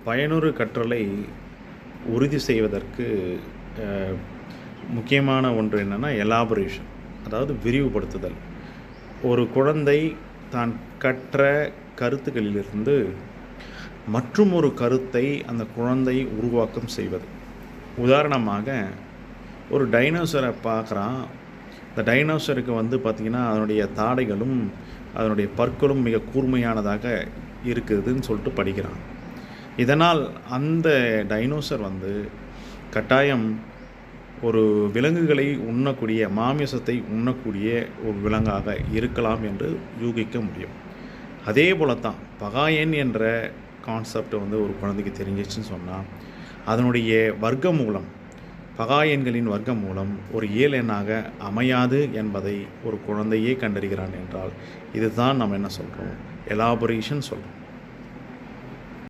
பயனுறு கற்றலை உறுதி செய்வதற்கு அ முக்கியமான ஒன்று என்னென்னா எலாபரேஷன், அதாவது விரிவுபடுத்துதல். ஒரு குழந்தை தான் கற்ற கருத்துக்களிலிருந்து மற்றும் ஒரு கருத்தை அந்த குழந்தை உருவாக்கம் செய்வது. உதாரணமாக, ஒரு டைனோசரை பார்க்குறான். இந்த டைனோசருக்கு பார்த்திங்கன்னா அதனுடைய தாடைகளும் அதனுடைய பற்களும் மிக கூர்மையானதாக இருக்குதுன்னு சொல்லிட்டு படிக்கிறான். இதனால் அந்த டைனோசர் கட்டாயம் ஒரு விலங்குகளை உண்ணக்கூடிய, மாமிசத்தை உண்ணக்கூடிய ஒரு விலங்காக இருக்கலாம் என்று யூகிக்க முடியும். அதே போல தான் பகாயன் என்ற கான்செப்ட் ஒரு குழந்தைக்கு தெரிஞ்சிச்சுன்னு சொன்னால், அதனுடைய வர்க்கமூலம், பகாயன்களின் வர்க்கமூலம் ஒரு இயல் எண்ணாக அமையாது என்பதை ஒரு குழந்தையே கண்டறிகிறான் என்றால், இதுதான் நம்ம என்ன சொல்கிறோம், எலாபரேஷன் சொல்கிறோம்.